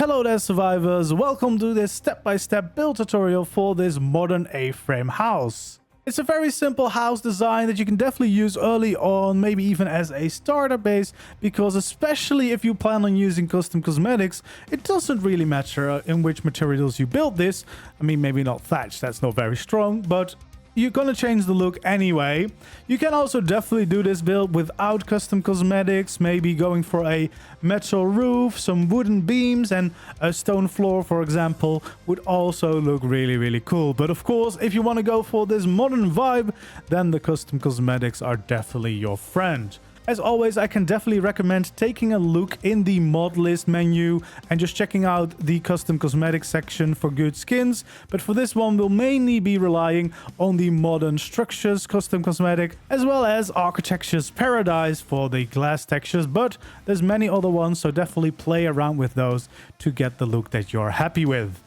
Hello there survivors, welcome to this step-by-step build tutorial for this modern A-frame house. It's a very simple house design that you can definitely use early on, maybe even as a starter base, because especially if you plan on using custom cosmetics, it doesn't really matter in which materials you build this. I mean, maybe not thatch, that's not very strong, but you're gonna change the look anyway. You can also definitely do this build without custom cosmetics, maybe going for a metal roof, some wooden beams, and a stone floor, for example, would also look really cool. But of course, if you want to go for this modern vibe, then the custom cosmetics are definitely your friend. As always, I can definitely recommend taking a look in the mod list menu and just checking out the custom cosmetics section for good skins. But for this one, we'll mainly be relying on the modern structures custom cosmetic, as well as architecture's paradise for the glass textures. But there's many other ones, so definitely play around with those to get the look that you're happy with.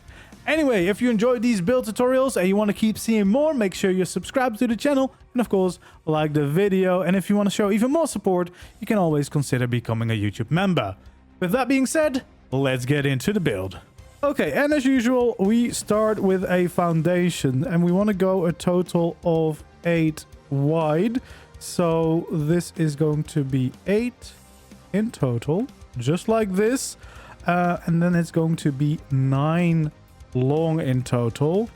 Anyway, if you enjoyed these build tutorials and you want to keep seeing more, make sure you're subscribed to the channel and of course like the video. And if you want to show even more support, you can always consider becoming a YouTube member. With that being said, let's get into the build. Okay, and as usual, we start with a foundation and we want to go a total of 8 wide. So this is going to be 8 in total, just like this. And then it's going to be 9 long in total,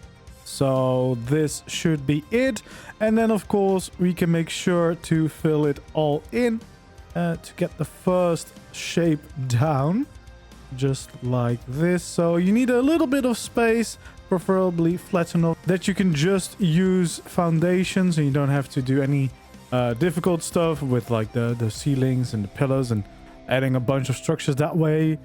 so this should be it. And then of course we can make sure to fill it all in to get the first shape down, just like this. So you need a little bit of space, preferably flat enough that you can just use foundations and you don't have to do any difficult stuff with like the ceilings and the pillars and adding a bunch of structures that way.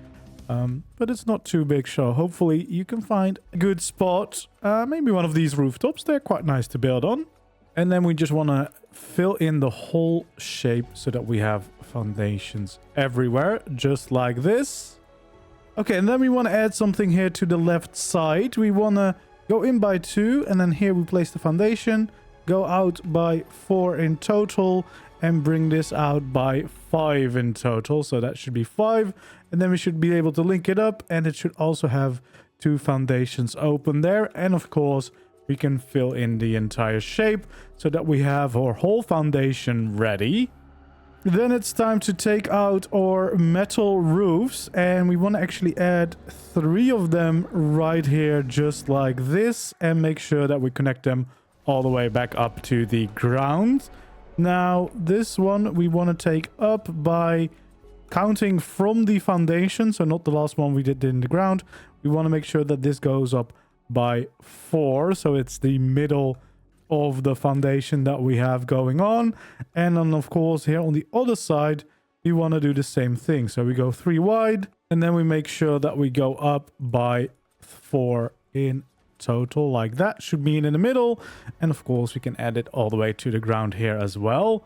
But it's not too big, so hopefully you can find a good spot. Maybe one of these rooftops, they're quite nice to build on. And then we just want to fill in the whole shape so that we have foundations everywhere, just like this. Okay, and then we want to add something here to the left side. We want to go in by 2, and then here we place the foundation, go out by 4 in total, and bring this out by 5 in total. So that should be 5. And then we should be able to link it up. And it should also have 2 foundations open there. And of course, we can fill in the entire shape so that we have our whole foundation ready. Then it's time to take out our metal roofs. And we want to actually add 3 of them right here, just like this. And make sure that we connect them all the way back up to the ground. Now, this one we want to take up by counting from the foundation, so not the last one we did in the ground. We want to make sure that this goes up by 4, so it's the middle of the foundation that we have going on. And then, of course, here on the other side, we want to do the same thing. So we go 3 wide, and then we make sure that we go up by 4 in total, like that. Should be in the middle, and of course we can add it all the way to the ground here as well.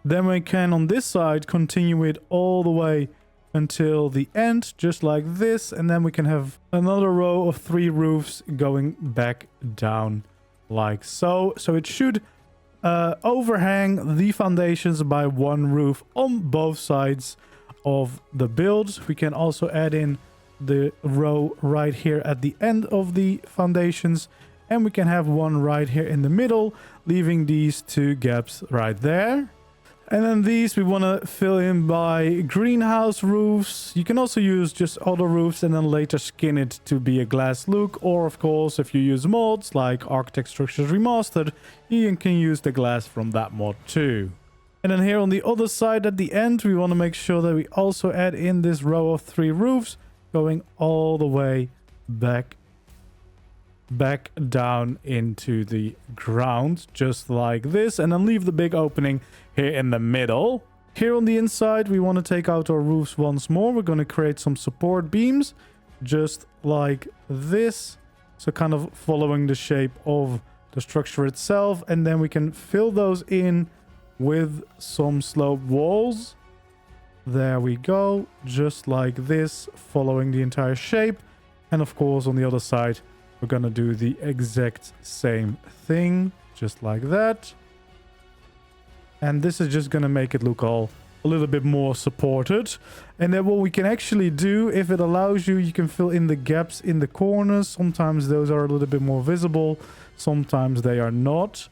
Then we can on this side continue it all the way until the end, just like this, and then we can have another row of 3 roofs going back down like so. So it should overhang the foundations by 1 roof on both sides of the build. We can also add in the row right here at the end of the foundations, and we can have 1 right here in the middle, leaving these 2 gaps right there. And then these we want to fill in by greenhouse roofs. You can also use just other roofs and then later skin it to be a glass look, or of course if you use mods like Architect Structures Remastered, you can use the glass from that mod too. And then here on the other side at the end, we want to make sure that we also add in this row of 3 roofs going all the way back down into the ground, just like this, and then leave the big opening here in the middle. Here on the inside, we want to take out our roofs once more. We're going to create some support beams, just like this, so kind of following the shape of the structure itself, and then we can fill those in with some sloped walls. There we go, just like this, following the entire shape. And of course, on the other side, we're gonna do the exact same thing, just like that. And this is just gonna make it look all a little bit more supported. And then what we can actually do, if it allows you, you can fill in the gaps in the corners. Sometimes those are a little bit more visible, sometimes they are not.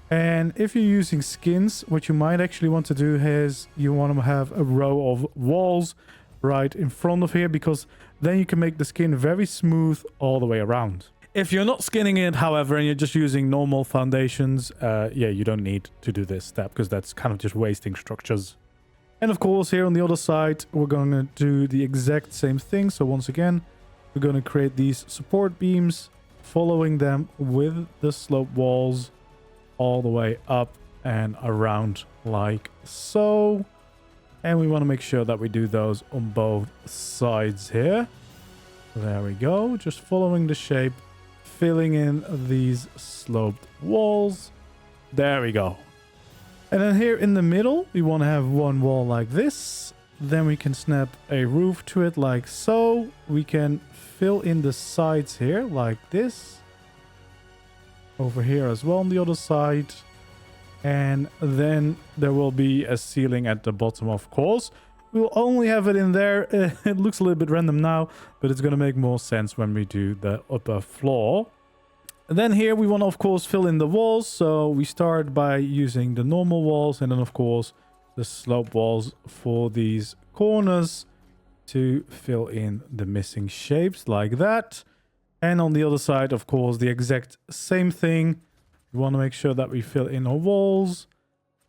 And if you're using skins, what you might actually want to do is you want to have a row of walls right in front of here, because then you can make the skin very smooth all the way around. If you're not skinning it, however, and you're just using normal foundations, yeah, you don't need to do this step, because that's kind of just wasting structures. And of course, here on the other side, we're going to do the exact same thing. So once again, we're going to create these support beams, following them with the slope walls all the way up and around like so. And we want to make sure that we do those on both sides here. There we go. Just following the shape, filling in these sloped walls. There we go. And then here in the middle, we want to have one wall like this. Then we can snap a roof to it like so. We can fill in the sides here like this. Over here as well on the other side. And then there will be a ceiling at the bottom, of course. We'll only have it in there. It looks a little bit random now, but it's going to make more sense when we do the upper floor. And then here we want to, of course, fill in the walls. So we start by using the normal walls, and then, of course, the slope walls for these corners to fill in the missing shapes like that. And on the other side, of course, the exact same thing. We want to make sure that we fill in our walls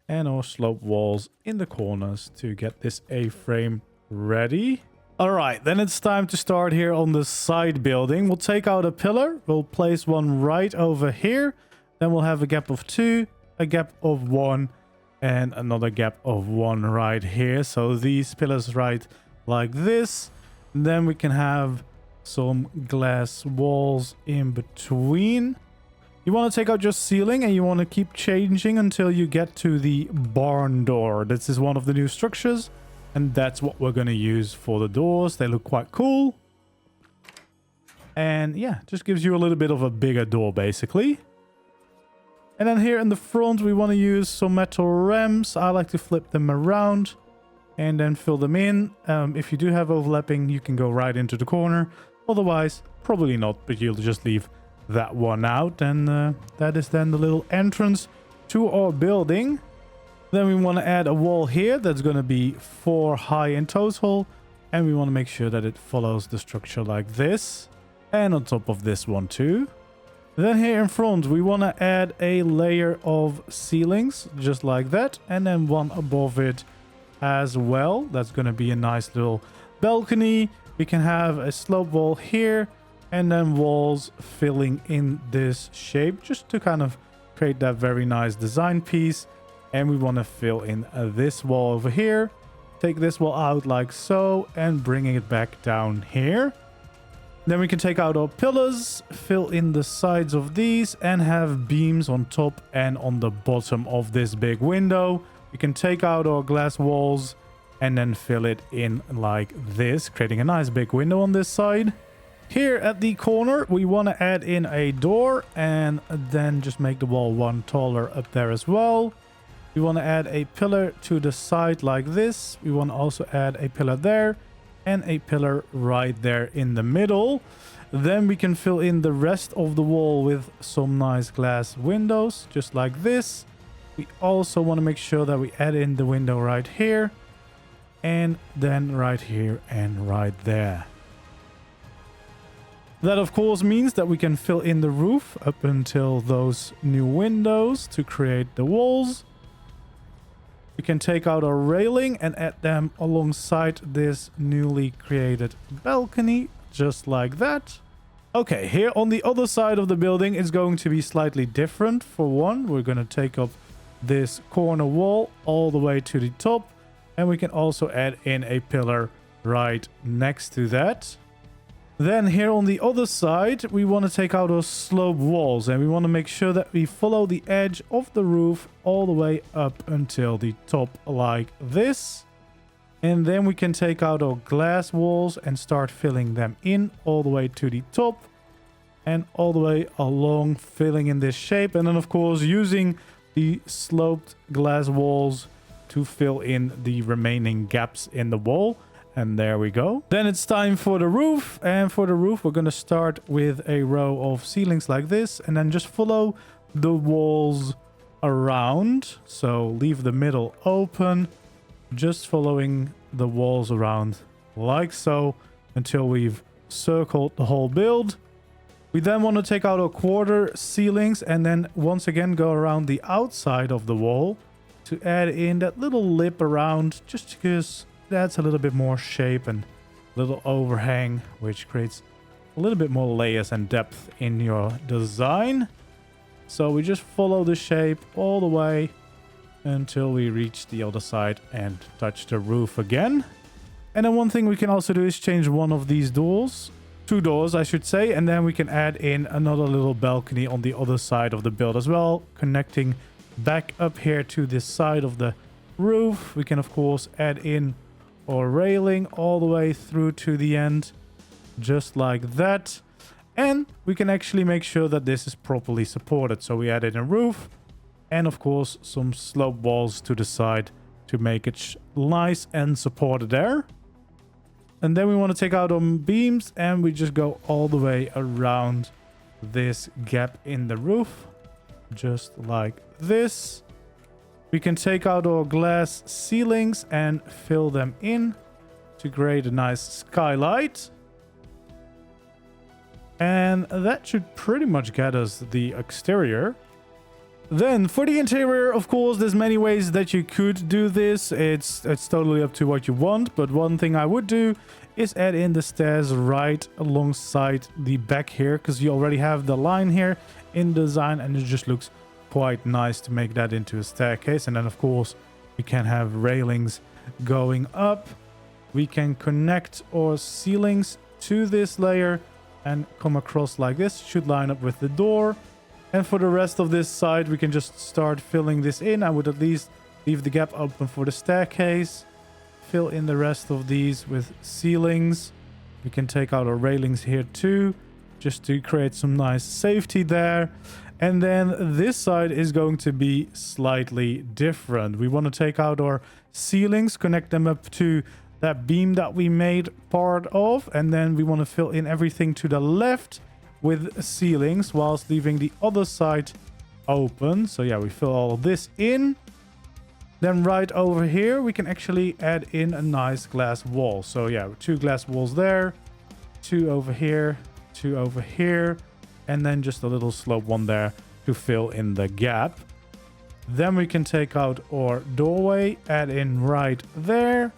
and our slope walls in the corners to get this A-frame ready. All right, then it's time to start here on the side building. We'll take out a pillar. We'll place one right over here. Then we'll have a gap of 2, a gap of 1, and another gap of 1 right here. So these pillars right like this. And then we can have some glass walls in between. You want to take out your ceiling and you want to keep changing until you get to the barn door. This is one of the new structures. And that's what we're going to use for the doors. They look quite cool. And yeah, just gives you a little bit of a bigger door, basically. And then here in the front, we want to use some metal ramps. I like to flip them around and then fill them in. If you do have overlapping, you can go right into the corner. Otherwise, probably not, but you'll just leave that one out. And that is then the little entrance to our building. Then we want to add a wall here that's going to be 4 high in total. And we want to make sure that it follows the structure like this. And on top of this one too. Then here in front, we want to add a layer of ceilings, just like that. And then one above it as well. That's going to be a nice little balcony. We can have a slope wall here. And then walls filling in this shape, just to kind of create that very nice design piece. And we want to fill in this wall over here. Take this wall out like so and bringing it back down here. Then we can take out our pillars, fill in the sides of these and have beams on top and on the bottom of this big window. We can take out our glass walls and then fill it in like this, creating a nice big window on this side. Here at the corner, we want to add in a door and then just make the wall one taller up there as well. We want to add a pillar to the side like this. We want to also add a pillar there and a pillar right there in the middle. Then we can fill in the rest of the wall with some nice glass windows, just like this. We also want to make sure that we add in the window right here and then right here and right there. That, of course, means that we can fill in the roof up until those new windows to create the walls. We can take out our railing and add them alongside this newly created balcony, just like that. Okay, here on the other side of the building is going to be slightly different. For one, we're going to take up this corner wall all the way to the top. And we can also add in a pillar right next to that. Then here on the other side, we want to take out our slope walls and we want to make sure that we follow the edge of the roof all the way up until the top like this. And then we can take out our glass walls and start filling them in all the way to the top and all the way along, filling in this shape. And then, of course, using the sloped glass walls to fill in the remaining gaps in the wall. And there we go. Then it's time for the roof. And for the roof, we're going to start with a row of ceilings like this. And then just follow the walls around. So leave the middle open. Just following the walls around like so until we've circled the whole build. We then want to take out our quarter ceilings and then once again go around the outside of the wall to add in that little lip around, just because that's a little bit more shape and a little overhang, which creates a little bit more layers and depth in your design. So we just follow the shape all the way until we reach the other side and touch the roof again. And then one thing we can also do is change one of these doors. 2 doors, I should say. And then we can add in another little balcony on the other side of the build as well, connecting back up here to this side of the roof. We can, of course, add in our railing all the way through to the end, just like that. And we can actually make sure that this is properly supported. So we add in a roof and, of course, some slope walls to the side to make it nice and supported there. And then we want to take out our beams and we just go all the way around this gap in the roof, just like this. We can take out our glass ceilings and fill them in to create a nice skylight. And that should pretty much get us the exterior. Then for the interior, of course, there's many ways that you could do this. It's totally up to what you want. But one thing I would do is add in the stairs right alongside the back here, because you already have the line here in design and it just looks quite nice to make that into a staircase. And then, of course, we can have railings going up. We can connect our ceilings to this layer and come across like this. Should line up with the door. And for the rest of this side, we can just start filling this in. I would at least leave the gap open for the staircase. Fill in the rest of these with ceilings. We can take out our railings here too, just to create some nice safety there. And then this side is going to be slightly different. We want to take out our ceilings, connect them up to that beam that we made part of. And then we want to fill in everything to the left with ceilings whilst leaving the other side open. So yeah, we fill all of this in. Then right over here, we can actually add in a nice glass wall. So yeah, 2 glass walls there, 2 over here, 2 over here, and then just a little slope one there to fill in the gap. Then we can take out our doorway, add in right there,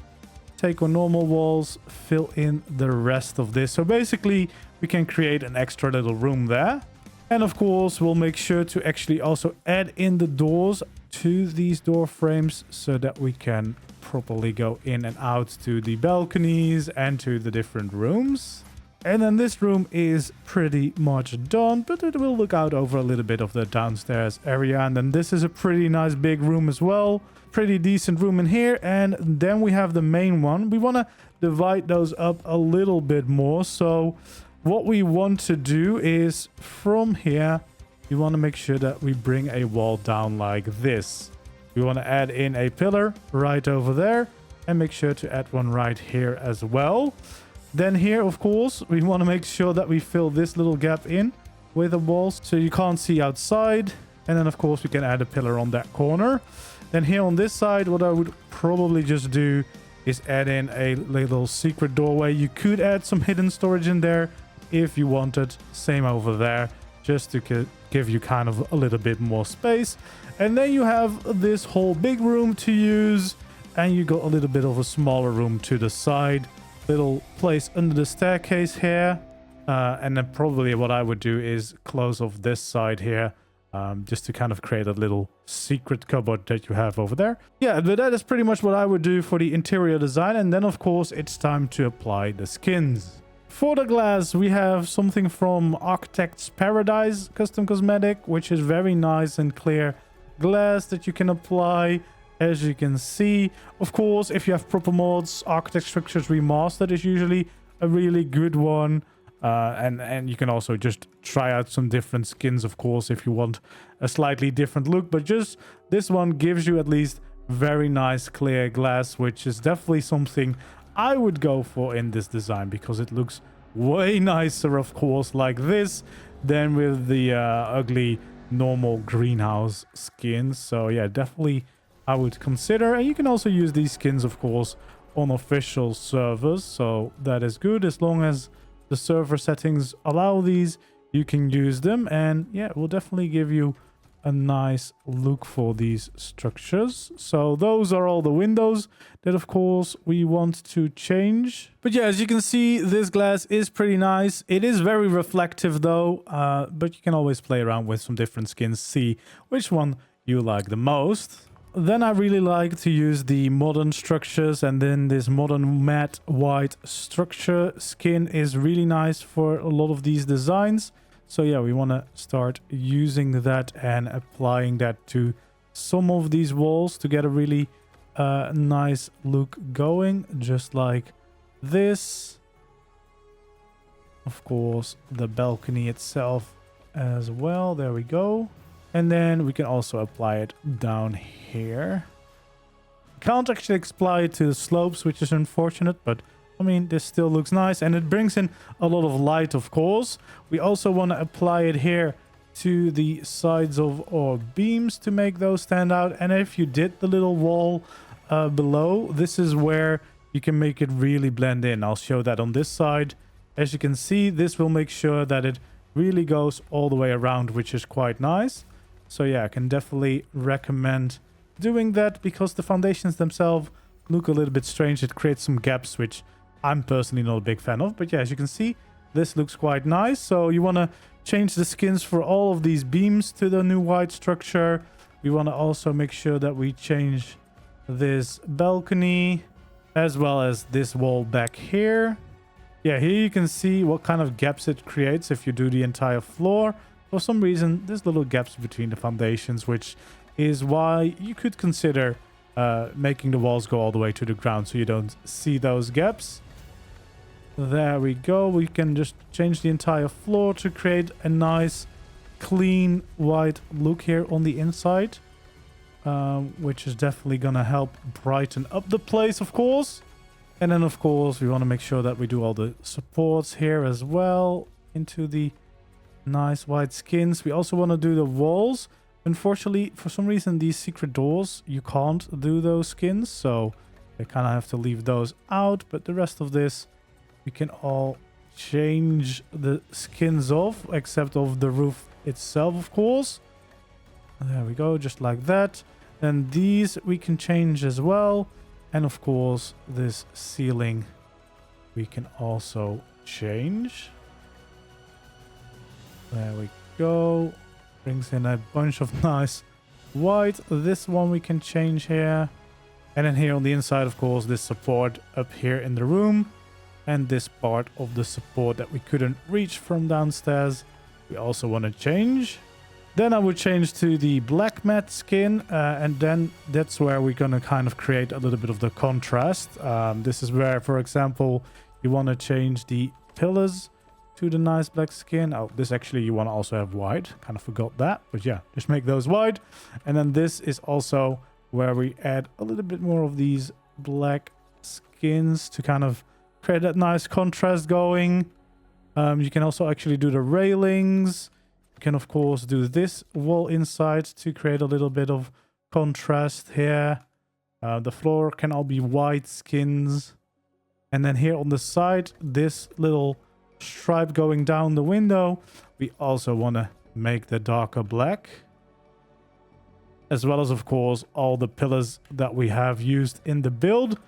take our normal walls, fill in the rest of this. So basically, we can create an extra little room there. And of course, we'll make sure to actually also add in the doors to these door frames so that we can properly go in and out to the balconies and to the different rooms. And then this room is pretty much done, but it will look out over a little bit of the downstairs area. And then this is a pretty nice big room as well. Pretty decent room in here. And then we have the main one. We want to divide those up a little bit more. So what we want to do is from here, we want to make sure that we bring a wall down like this. We want to add in a pillar right over there and make sure to add one right here as well. Then here, of course, we want to make sure that we fill this little gap in with a wall so you can't see outside. And then, of course, we can add a pillar on that corner. Then here on this side, what I would probably just do is add in a little secret doorway. You could add some hidden storage in there if you wanted. Same over there, just to give you kind of a little bit more space. And then you have this whole big room to use, and you got a little bit of a smaller room to the side. Little place under the staircase here. And then probably what I would do is close off this side here, just to kind of create a little secret cupboard that you have over there. Yeah, but that is pretty much what I would do for the interior design. And then, of course, it's time to apply the skins. For the glass, we have something from Architect's Paradise Custom Cosmetic, which is very nice and clear glass that you can apply, as you can see. Of course, if you have proper mods, Architect Structures Remastered is usually a really good one. And you can also just try out some different skins, of course, if you want a slightly different look. But just this one gives you at least very nice clear glass, which is definitely something I would go for in this design, because it looks way nicer, of course, like this than with the ugly normal greenhouse skins. So yeah, definitely I would consider. And you can also use these skins, of course, on official servers, so that is good. As long as the server settings allow these, you can use them, and yeah, it will definitely give you a nice look for these structures. So those are all the windows that, of course, we want to change. But yeah, as you can see, this glass is pretty nice. It is very reflective though, but you can always play around with some different skins, see which one you like the most. Then I really like to use the modern structures, and then this modern matte white structure skin is really nice for a lot of these designs. So yeah, we want to start using that and applying that to some of these walls to get a really nice look going, just like this. Of course, the balcony itself as well. There we go. And then we can also apply it down here. Can't actually apply it to the slopes, which is unfortunate, but I mean, this still looks nice, and it brings in a lot of light, of course. We also want to apply it here to the sides of our beams to make those stand out. And if you did the little wall below, this is where you can make it really blend in. I'll show that on this side. As you can see, this will make sure that it really goes all the way around, which is quite nice. So yeah, I can definitely recommend doing that, because the foundations themselves look a little bit strange. It creates some gaps, which I'm personally not a big fan of. But yeah, as you can see, this looks quite nice. So you want to change the skins for all of these beams to the new white structure. We want to also make sure that we change this balcony as well as this wall back here. Yeah, here you can see what kind of gaps it creates if you do the entire floor. For some reason, there's little gaps between the foundations, which is why you could consider making the walls go all the way to the ground so you don't see those gaps. There we go. We can just change the entire floor to create a nice, clean, white look here on the inside, which is definitely going to help brighten up the place, of course. And then, of course, we want to make sure that we do all the supports here as well into the nice white skins. We also want to do the walls. Unfortunately, for some reason, these secret doors, you can't do those skins, so I kind of have to leave those out. But the rest of this, we can all change the skins off, except of the roof itself, of course. There we go, just like that. And these we can change as well. And of course, this ceiling we can also change. There we go. Brings in a bunch of nice white. This one we can change here. And then here on the inside, of course, this support up here in the room. And this part of the support that we couldn't reach from downstairs, we also want to change. Then I would change to the black matte skin, and then that's where we're going to kind of create a little bit of the contrast. This is where, for example, you want to change the pillars to the nice black skin. Oh, this actually you want to also have white. Kind of forgot that, but yeah, just make those white. And then this is also where we add a little bit more of these black skins to kind of create that nice contrast going. You can also actually do the railings. You can, of course, do this wall inside to create a little bit of contrast here. The floor can all be white skins. And then here on the side, this little stripe going down the window, we also want to make the darker black. As well as, of course, all the pillars that we have used in the build.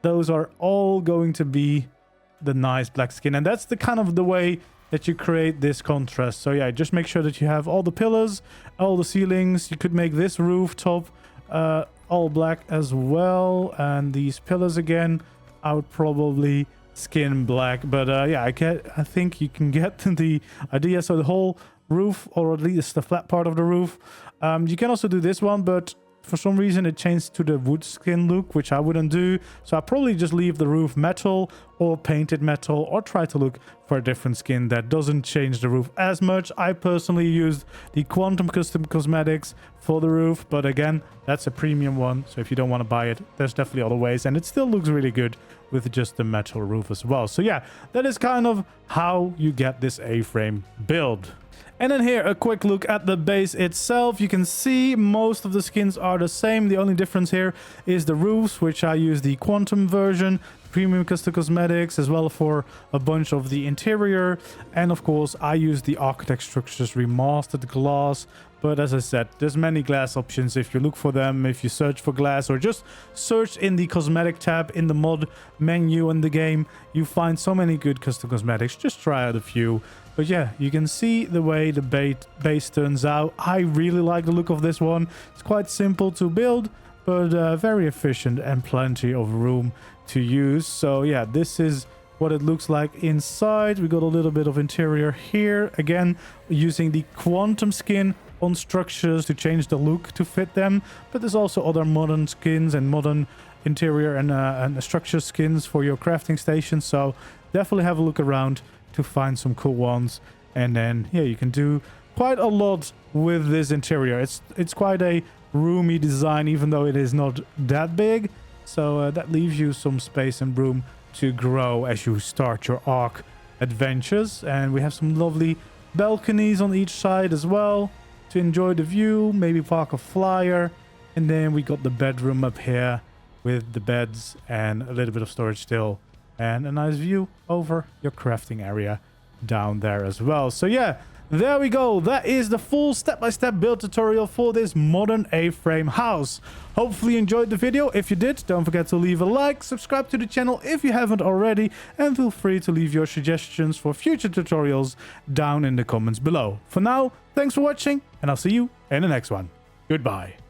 Those are all going to be the nice black skin. And that's the kind of the way that you create this contrast. So yeah, just make sure that you have all the pillars, all the ceilings. You could make this rooftop all black as well. And these pillars again, I would probably skin black. But yeah, I think you can get the idea. So the whole roof, or at least the flat part of the roof. You can also do this one, but for some reason it changed to the wood skin look, which I wouldn't do. So I'll probably just leave the roof metal or painted metal, or try to look for a different skin that doesn't change the roof as much. I personally used the Quantum Custom Cosmetics for the roof, but again, that's a premium one, so if you don't want to buy it, there's definitely other ways, and it still looks really good with just the metal roof as well. So yeah, that is kind of how you get this A-frame build. And then here, a quick look at the base itself. You can see most of the skins are the same. The only difference here is the roofs, which I use the Quantum version, Premium Custom Cosmetics, as well for a bunch of the interior. And of course, I use the Architect Structures Remastered glass. But as I said, there's many glass options if you look for them, if you search for glass, or just search in the cosmetic tab in the mod menu in the game. You find so many good custom cosmetics. Just try out a few. But yeah, you can see the way the base turns out. I really like the look of this one. It's quite simple to build, but very efficient and plenty of room to use. So yeah, this is what it looks like inside. We got a little bit of interior here. Again, using the Quantum skin on structures to change the look to fit them. But there's also other modern skins and modern interior and structure skins for your crafting station. So definitely have a look around to find some cool ones. And then yeah, you can do quite a lot with this interior. It's quite a roomy design, even though it is not that big. So that leaves you some space and room to grow as you start your ARK adventures. And we have some lovely balconies on each side as well to enjoy the view, maybe park a flyer. And then we got the bedroom up here with the beds and a little bit of storage still, and a nice view over your crafting area down there as well. So yeah, there we go. That is the full step-by-step build tutorial for this modern A-frame house. Hopefully you enjoyed the video. If you did, don't forget to leave a like, subscribe to the channel if you haven't already, and feel free to leave your suggestions for future tutorials down in the comments below. For now, thanks for watching, and I'll see you in the next one. Goodbye.